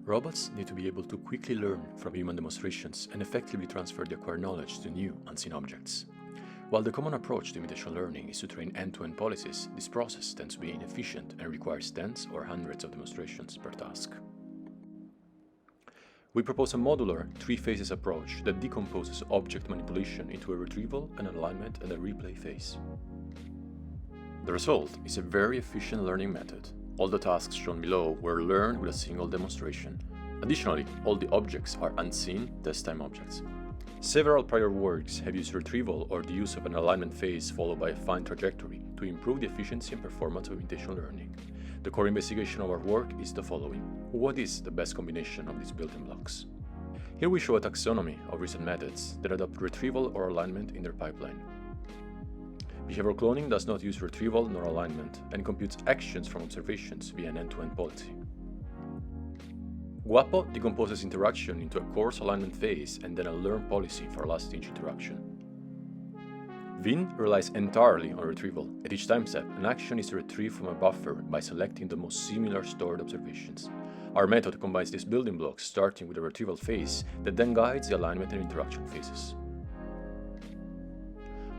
Robots need to be able to quickly learn from human demonstrations and effectively transfer the acquired knowledge to new, unseen objects. While the common approach to imitation learning is to train end-to-end policies, this process tends to be inefficient and requires tens or hundreds of demonstrations per task. We propose a modular, three-phases approach that decomposes object manipulation into a retrieval, an alignment, and a replay phase. The result is a very efficient learning method. All the tasks shown below were learned with a single demonstration. Additionally, all the objects are unseen test-time objects. Several prior works have used retrieval or the use of an alignment phase followed by a fine trajectory to improve the efficiency and performance of imitation learning. The core investigation of our work is the following: what is the best combination of these building blocks? Here we show a taxonomy of recent methods that adopt retrieval or alignment in their pipeline. Behavioral cloning does not use retrieval nor alignment and computes actions from observations via an end-to-end policy. Guapo decomposes interaction into a coarse alignment phase and then a learn policy for last-stage interaction. Vin relies entirely on retrieval. At each time step, an action is retrieved from a buffer by selecting the most similar stored observations. Our method combines these building blocks starting with a retrieval phase that then guides the alignment and interaction phases.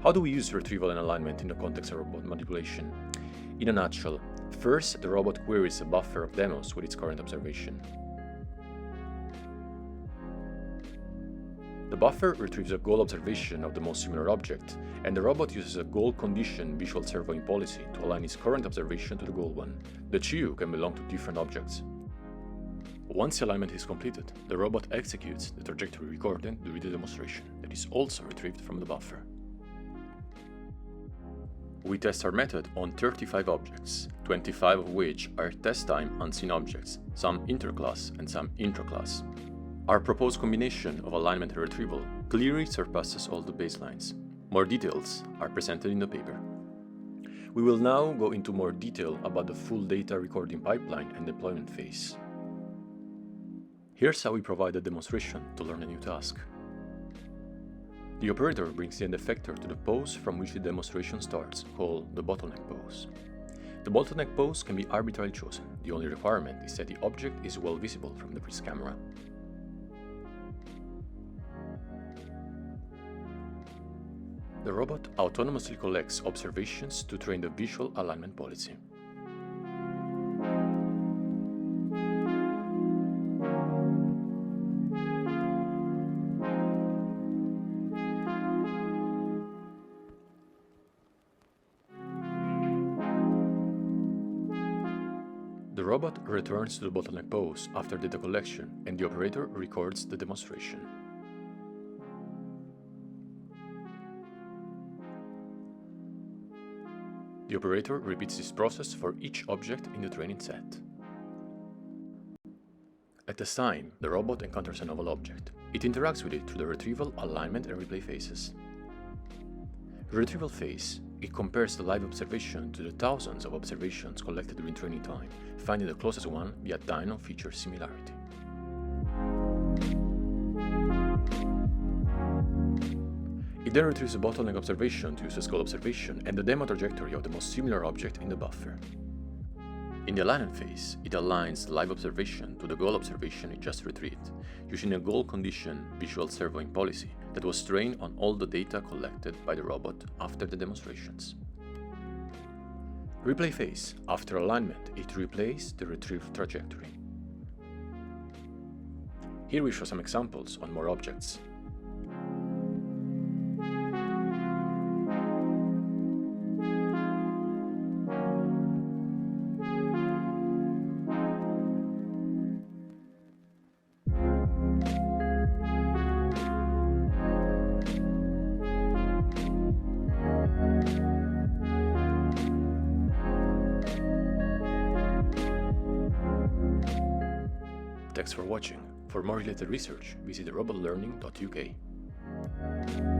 How do we use retrieval and alignment in the context of robot manipulation? In a nutshell, first, the robot queries a buffer of demos with its current observation. The buffer retrieves a goal observation of the most similar object, and the robot uses a goal condition visual servoing policy to align its current observation to the goal one. The two can belong to different objects. Once the alignment is completed, the robot executes the trajectory recorded during the demonstration that is also retrieved from the buffer. We test our method on 35 objects, 25 of which are test-time unseen objects, some inter-class and some intra-class. Our proposed combination of alignment and retrieval clearly surpasses all the baselines. More details are presented in the paper. We will now go into more detail about the full data recording pipeline and deployment phase. Here's how we provide a demonstration to learn a new task. The operator brings the end effector to the pose from which the demonstration starts, called the bottleneck pose. The bottleneck pose can be arbitrarily chosen. The only requirement is that the object is well visible from the prism camera. The robot autonomously collects observations to train the visual alignment policy. The robot returns to the bottleneck pose after data collection, and the operator records the demonstration. The operator repeats this process for each object in the training set. At this time, the robot encounters a novel object. It interacts with it through the retrieval, alignment, and replay phases. The retrieval phase, it compares the live observation to the thousands of observations collected during training time, finding the closest one via dyno feature similarity. It then retrieves a bottleneck observation to use as goal observation and the demo trajectory of the most similar object in the buffer. In the alignment phase, it aligns the live observation to the goal observation it just retrieved, using a goal condition visual servoing policy that was trained on all the data collected by the robot after the demonstrations. Replay phase. After alignment, it replays the retrieved trajectory. Here we show some examples on more objects. Thanks for watching. For more related research, visit robotlearning.uk.